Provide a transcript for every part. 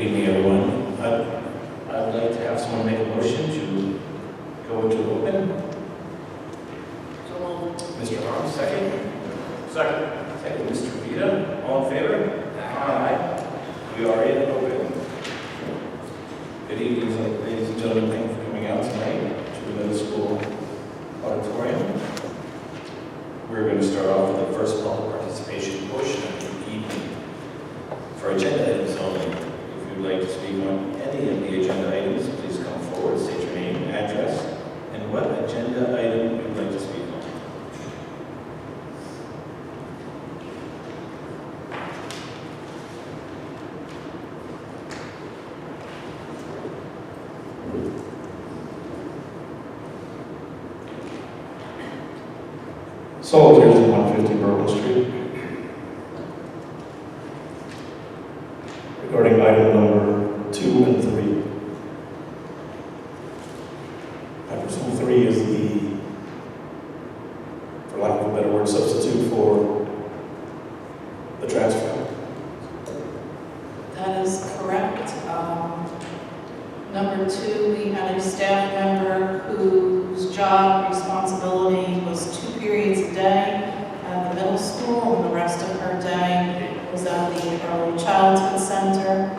evening, everyone. I'd like to have someone make a motion to go into open. So, Mr. Arms, second. Second, Mr. Vita. All in favor? Aye. We are in open. Good evening, ladies and gentlemen. Thank you for coming out tonight to the middle school auditorium. We're going to start off with the first public participation portion of the evening. For agenda items only, if you'd like to speak on any of the agenda items, please come forward, state your name, address, and what agenda item you'd like to speak on. Soldiers in 150 Burwell Street. Regarding item number 2 and 3. I presume 3 is the, for lack of a better word, substitute for the transfer. That is correct. Number 2, we had a staff member whose job responsibility was 2 periods a day at the middle school, and the rest of her day was at the early childhood center.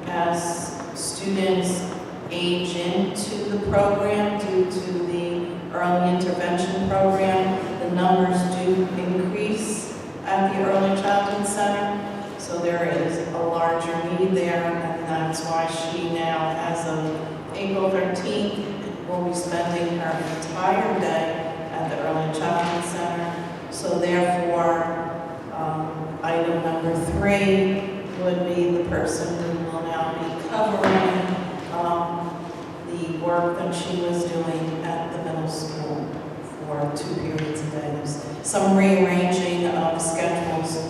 As students age into the program due to the early intervention program, the numbers do increase at the early childhood center. So there is a larger need there, and that's why she now, as of April 13th, will be spending her entire day at the early childhood center. So therefore, item number 3 would be the person who will now be covering the work that she was doing at the middle school for 2 periods a day. There's some rearranging of schedules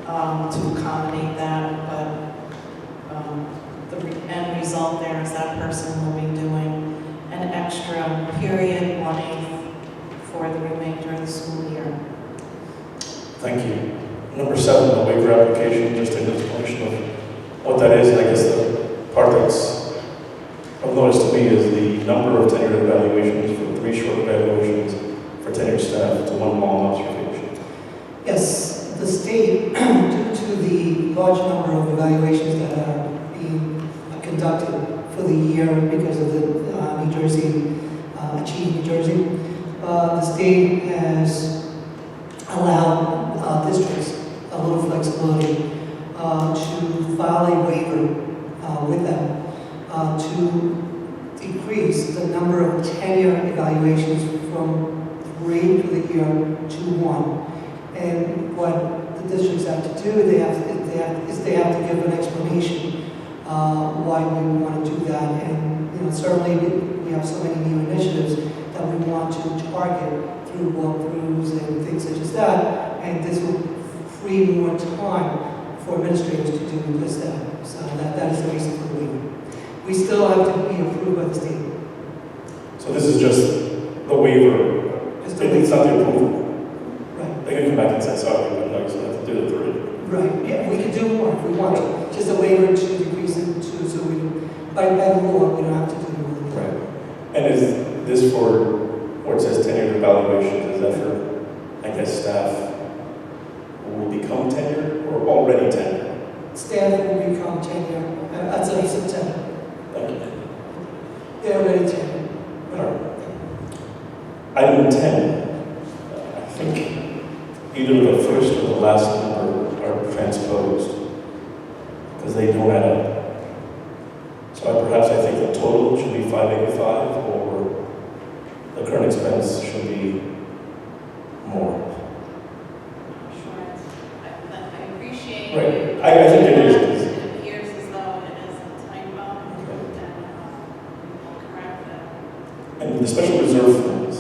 to accommodate that, but the end result there is that person will be doing an extra period, 1/8 for the remainder of the school year. Thank you. Number 7, the waiver application, just an explanation of what that is. I guess the part that's of notice to me is the number of tenured evaluations from 3 short evaluations for tenured staff to 1 long observation. Yes, the state, due to the large number of evaluations that are being conducted for the year because of the New Jersey, Achieve New Jersey, the state has allowed districts a little flexibility to file a waiver with them to decrease the number of tenure evaluations from 3 for the year to 1. And what the districts have to do, they have to give an explanation why we want to do that. And certainly we have so many new initiatives that we want to target through walkthroughs and things such as that. And this will free more time for administrators to do this stuff. So that is the reason for the waiver. We still have to be approved by the state. So this is just the waiver. It's not the approval. Right. They can come back and say, sorry, but no, you still have to do the 3. Right. Yeah, we can do more if we want to. Just a waiver to decrease it to, so we by the law, we don't have to do more. Right. And is this for, where it says tenured evaluations, is that for, I guess, staff who will become tenured or already tenured? Staff will become tenure as of September. Thank you. They're already tenure. All right. Item 10, I think either the first or the last number are transposed because they don't add up. So perhaps I think the total should be 585 or the current expense should be more. Sure. I appreciate Right. you. I think it is. It appears as though it is a typo, and we'll correct that. And the special reserve funds,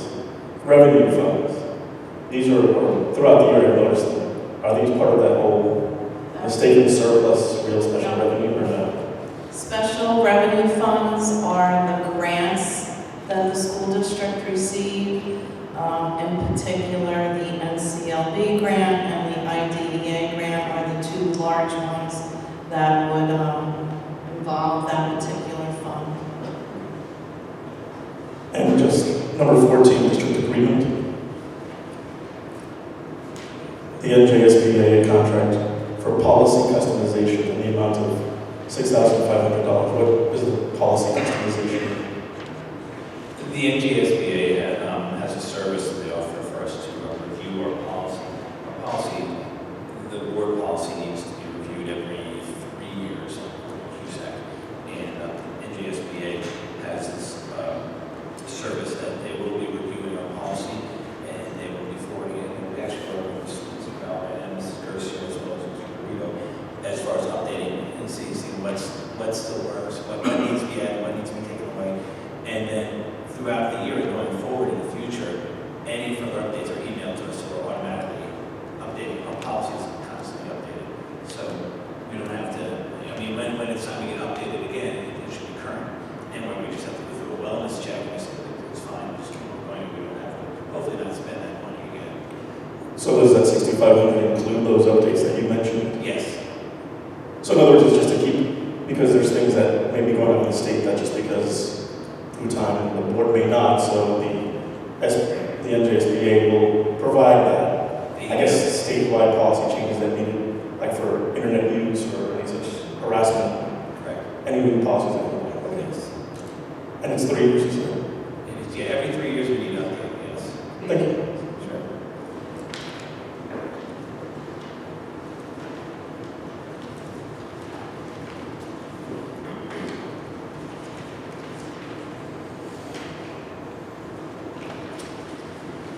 revenue funds, these are throughout the year, I've noticed them. Are these part of that whole mistaken surplus, real special revenue or not? Special revenue funds are the grants that the school district received, in particular the NCLB grant and the IDEA grant are the 2 large ones that would involve that particular fund. And just number 14, district agreement. The NJSBA contract for policy customization in the amount of $6,500. What is the policy customization? The NGSBA has a service that they offer for us to review our policy. Our policy, the board policy needs to be reviewed every 3 years on QSAC. And NGSBA has this service that they will be reviewing our policy and they will be forwarding it. And we actually work with Mrs. Bell and Mrs. Garcia as well as Mr. Burrito as far as updating and seeing what still works, what needs to be added, what needs to be taken away. And then throughout the year going forward in the future, any further updates are emailed to us, so we're automatically updating. Our policies are constantly updated. So we don't have to, I mean, when it's time to get updated again, it should be current. And when we just have to go through a wellness check, and we say it's fine, just keep on going, we don't have to, hopefully not spend that money again. So does that $6,500 include those updates that you mentioned? Yes. So in other words, it's just to keep, because there's things that may be going on in the state that just because through time the board may not, so the NJSBA will provide that. I guess statewide policy changes that needed, like for internet use or any such harassment. Correct. Any new policies that we have. Okay. Yes. And it's 3 years, isn't it? It is, yeah, every 3 years we need to update, yes. Thank you. Sure.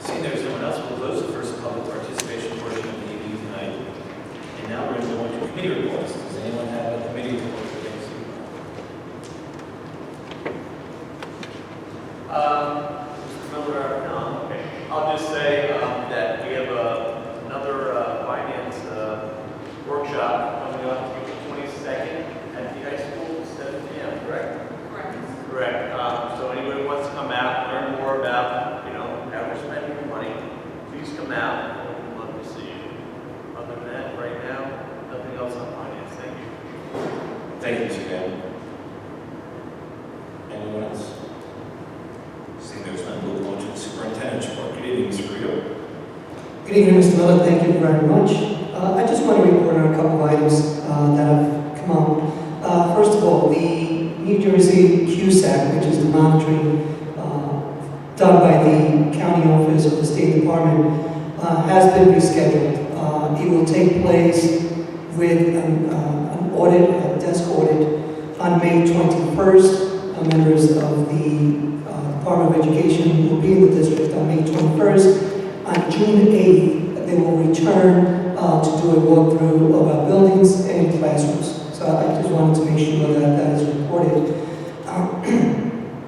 Seeing there's no one else, we'll close the first public participation portion of the evening tonight. And now we're going to go into committee reports. Does anyone have a committee report for this evening? Mr. Miller, no, okay. I'll just say that we have another finance workshop coming up April 22nd at the high school, 7 p.m., correct? Correct. So anybody who wants to come out, learn more about, how we're spending your money, please come out. We'd love to see you. Other than that, right now, nothing else on finance. Thank you. Thank you, Mr. Gannon. Anyone else? Seeing there's none, we'll go to the superintendent's report. Good evening, Mr. Burrito. Good evening, Mr. Miller. Thank you very much. I just want to report on a couple of items that have come up. First of all, the New Jersey QSAC, which is the monitoring done by the county office of the State Department, has been rescheduled. It will take place with an audit, a desk audit, on May 21st. Members of the Department of Education will be in the district on May 21st. On June 8th, they will return to do a walkthrough of our buildings and classrooms. So I just wanted to make sure that that is reported.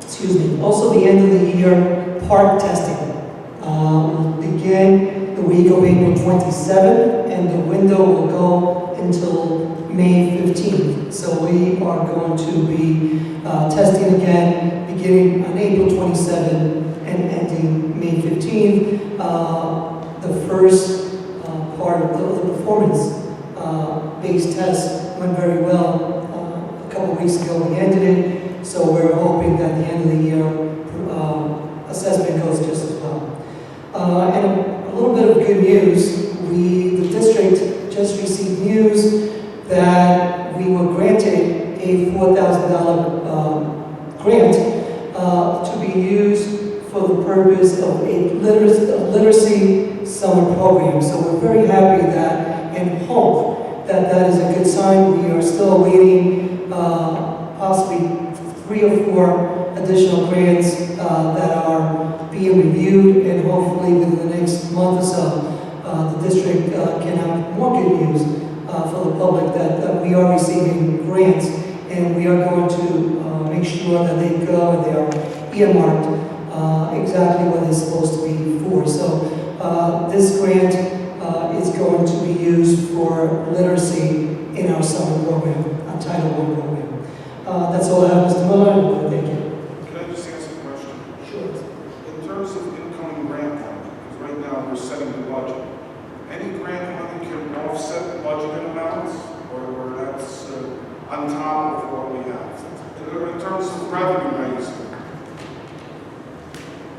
Excuse me. Also, the end of the year park testing will begin the week of April 27th, and the window will go until May 15th. So we are going to be testing again, beginning on April 27th and ending May 15th. The first part of the performance-based test went very well. A couple weeks ago we ended it, so we're hoping that the end of the year assessment goes just as well. And a little bit of good news, the district just received news that we were granted a $4,000 grant to be used for the purpose of a literacy summer program. So we're very happy that and hope that that is a good sign. We are still awaiting possibly 3 or 4 additional grants that are being reviewed, and hopefully within the next month or so, the district can have more good news for the public that we are receiving grants, and we are going to make sure that they go and they are earmarked exactly what they're supposed to be for. So this grant is going to be used for literacy in our summer program, our Title I program. That's all I have, Mr. Miller. Thank you. Can I just ask a question? Sure. In terms of incoming grant money, because right now we're setting the budget, any grant money can offset budgeted amounts, or that's, on top of what we have. In terms of revenue raising.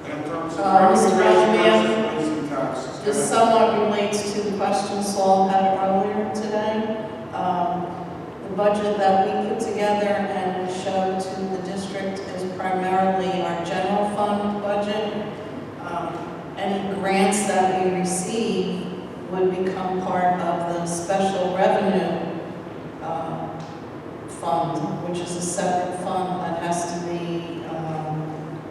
In terms of Mr. revenue raising taxes. This somewhat relates to the question Saul had earlier today. The budget that we put together and showed to the district is primarily our general fund budget. Any grants that we receive would become part of the special revenue fund, which is a separate fund that has to be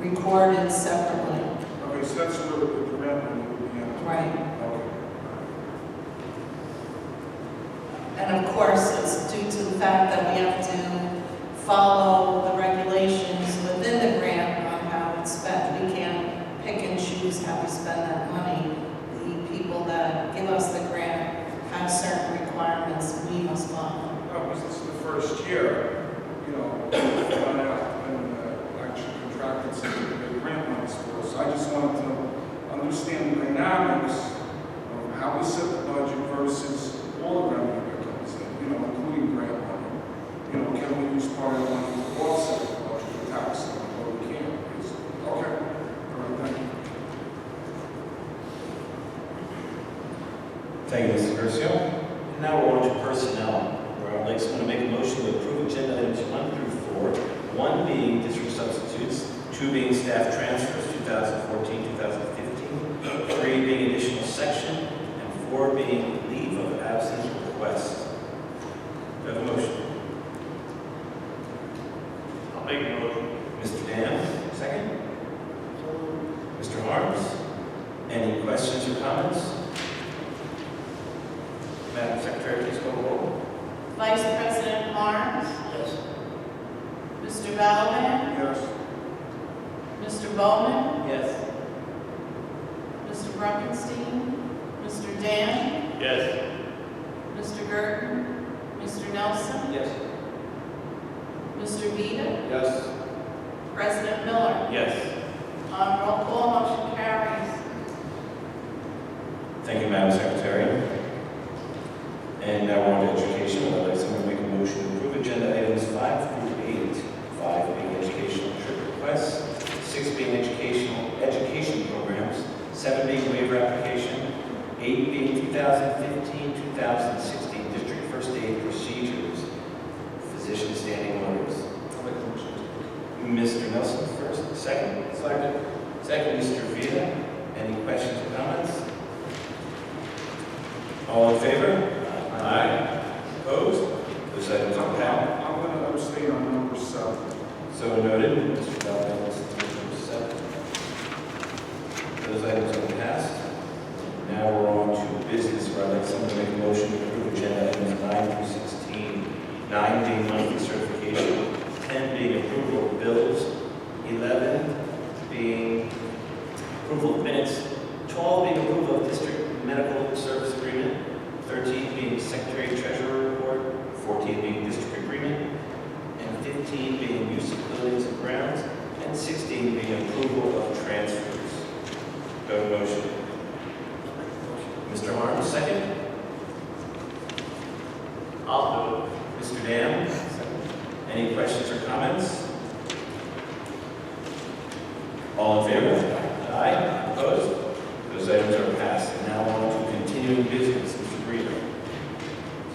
recorded separately. Okay, so that's where the grant money would be in. Right. Okay. And of course, it's due to the fact that we have to follow the regulations within the grant on how it's spent. We can't pick and choose how we spend that money. The people that give us the grant have certain requirements we must follow. No, because this is the first year, you know, when actually contracted some of the grant monies for us. I just wanted to understand the dynamics of how we set the budget versus all the revenue that comes in, you know, including grant money. You know, can we use part of the money to offset the budget, the tax, or we can't? Okay, all right, thank you. Thank you, Mr. Curcio. Now we're on to personnel, where I'd like someone to make a motion to approve agenda items 1 through 4, 1 being district substitutes, 2 being staff transfers, 2014-2015, 3 being additional section, and 4 being leave of absence request. Do I have a motion? I'll make a motion. Mr. Dam, second. Mr. Harms, any questions or comments? Madam Secretary, please call the roll. Vice President Harms, Yes. Mr. Balaban, Yes. Mr. Bowman, Yes. Mr. Brunkenstein, Mr. Dan, Yes. Mr. Gerton, Mr. Nelson, Yes. Mr. Vita, Yes. President Miller. Yes. On roll call, motion carries. Thank you, Madam Secretary. And now we're on to education. I'd like someone to make a motion to approve agenda items 5 through 8. 5 being educational trip requests, 6 being education programs, 7 being waiver application, 8 being 2015-2016 district first aid procedures, physician standing orders. I'll make the motion. Mr. Nelson first, second. Second, Mr. Vita. Any questions or comments? All in favor? Aye. Opposed? Those items are passed. I'm going to abstain on number 7. So noted. Mr. Bell, number 7. Those items are passed. Now we're on to business, where I'd like someone to make a motion to approve agenda items 9 through 16. 9 being monthly certification, 10 being approval of bills, 11 being approval of minutes, 12 being approval of district medical service agreement, 13 being secretary treasurer report, 14 being district agreement, and 15 being use of buildings and grounds, and 16 being approval of transfers. Do I have a motion? Mr. Harms, second. I'll do it. Mr. Dam, any questions or comments? All in favor? Aye. Opposed? Those items are passed. And now on to continuing business. Mr. Green.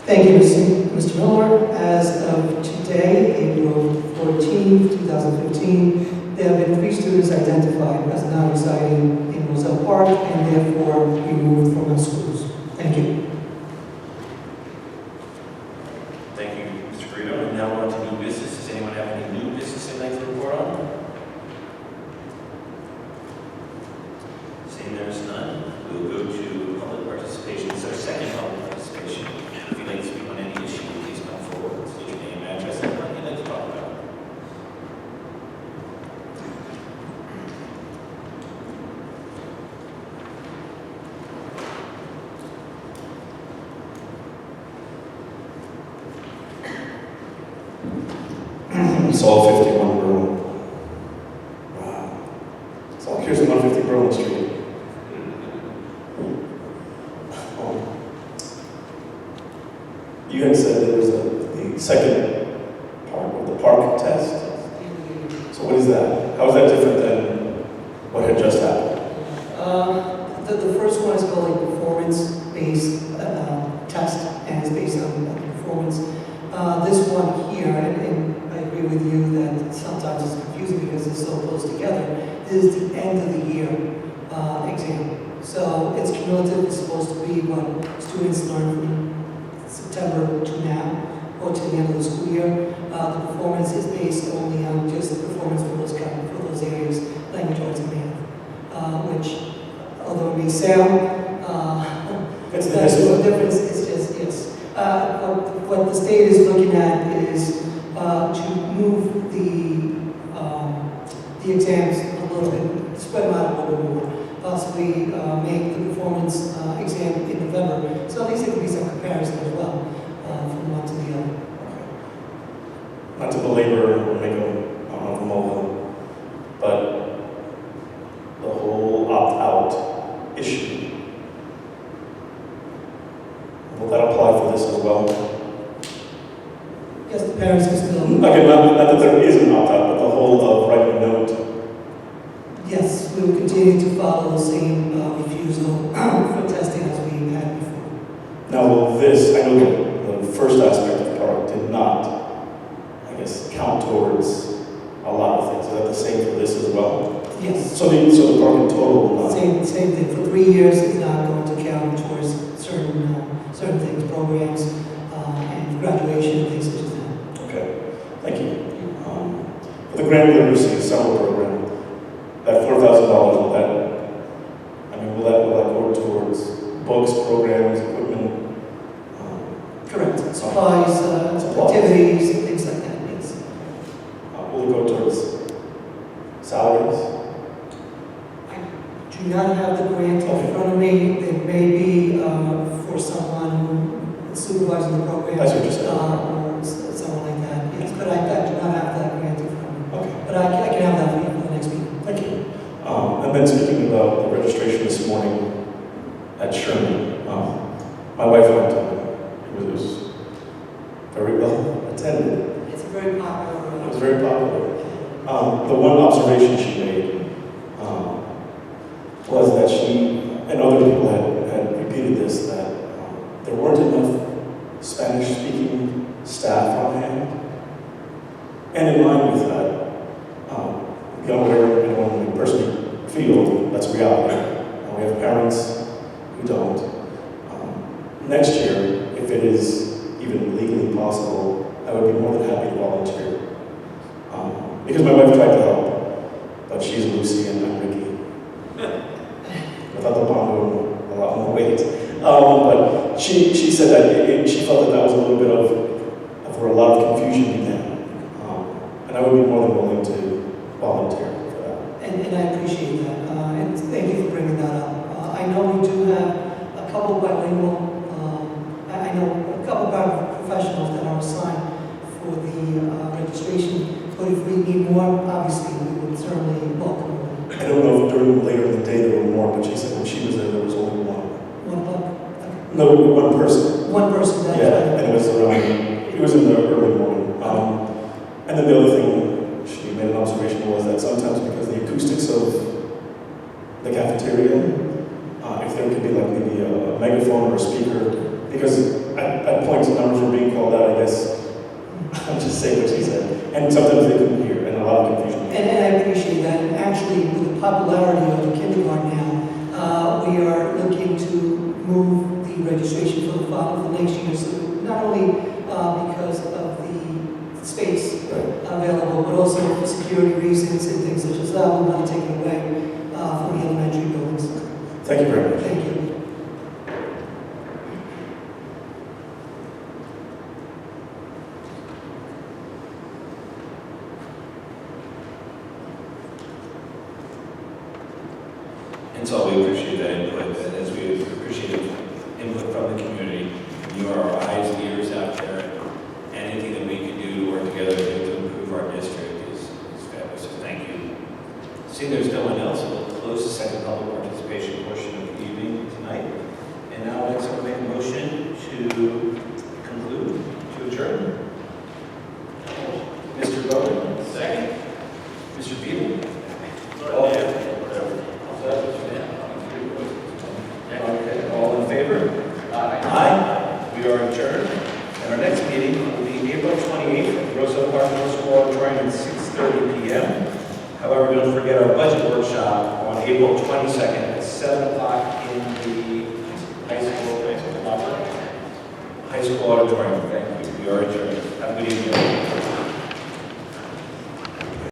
Thank you, Mr. Miller. As of today, April 14, 2015, there have been 3 students identified as now residing in Roselle Park and therefore removed from our schools. Thank you. Thank you, Mr. Green. And now on to new business. Does anyone have any new business they'd like to report on? Seeing there's none, we'll go to public participation. It's our second public participation. And if you'd like to speak on any issue, please come forward. State your name, address, and what you'd like to talk about. It's all 51 Berlin. Wow. It's all here's 150 Berlin Street. Oh. You had said there was the second end of the year exam. So it's cumulative, it's supposed to be what students learn from September to now, or to the end of the school year. The performance is based only on just the performance for those areas, language, arts, and math, which, although it may sound, It's the that's history. no difference, it's just, yes. What the state is looking at is to move the exams a little bit, spread them out a little bit more, possibly make the performance exam in November. So at least there could be some comparison as well from one to the other. Not to belabor or make a molehill, but the whole opt-out issue, will that apply for this as well? Yes, the parents are still, Again, not that there is an opt-out, but the whole of writing a note. yes, we will continue to follow the same refusal for testing as we had before. Now, will this, I know the first aspect of PARC did not, I guess, count towards a lot of things. Is that the same for this as well? Yes, So the PARC in total will not? same thing. For 3 years, it's not going to count towards certain things, programs, and graduation and things such as that. Okay, thank you. For the Grand Literacy Summer Program, that $4,000, will that go towards books, programs, equipment? Correct. Supplies, Supplies. activities, and things like that, yes. Will it go towards salaries? I do not have the grant in front of me. It may be for someone who is supervising the program. That's what you're saying. Or someone like that, yes. But I do not have that grant in front of me. Okay, But I can have that for you for the next meeting. thank you. And then speaking about the registration this morning at Sherman, my wife went to it. It was very well attended. It's a very popular. It was very popular. The one observation she made was that she, and other people had repeated this, that there weren't enough Spanish-speaking staff on hand. And in line with that, beyond whatever anyone may personally feel, that's reality. We have parents who don't. Next year, if it is even legally possible, I would be more than happy to volunteer. Because my wife tried to help, but she's Lucy and I'm Ricky. Without the bongo, a lot more weight. But she said that she felt that was a little bit of where a lot of confusion began. And I would be more than willing to volunteer for that. And I appreciate that. And thank you for bringing that up. I know we do have a couple of bilingual, I know a couple of professionals that are assigned for the registration. But if we need more, obviously, we would certainly welcome them. I don't know if during later in the day there were more, but she said when she was there was only one. No, one person. One person, that's Yeah, right. and it was in the early morning. And then the other thing she made an observation was that sometimes because the acoustics of the cafeteria, if there could be like maybe a megaphone or a speaker, because at points numbers were being called out, I guess. I'm just saying what she said. And sometimes they couldn't hear, and a lot of confusion. And I appreciate that. And actually, with the popularity of the kindergarten now, we are looking to move the registration for the fall of the next year. So not only because of the space available, but also for security reasons and things such as that, we want to take it away from the elementary buildings. Thank you very much. Thank you. And so we appreciate that input, and as we appreciate input from the community. You are our eyes and ears out there. Anything that we can do to work together to improve our district is fabulous, so thank you. Seeing there's no one else, we'll close the second public participation portion of the evening tonight. And now I'd like to make a motion to conclude, to adjourn. Mr. Bowman, second. Mr. Beal? Okay, all in favor? Aye. We are adjourned. And our next meeting will be April 28th at Roselle Park Middle School Auditorium at 6:30 p.m. However, don't forget our budget workshop on April 22nd at 7 o'clock in the high school auditorium. Thank you. We are adjourned. Have a good evening.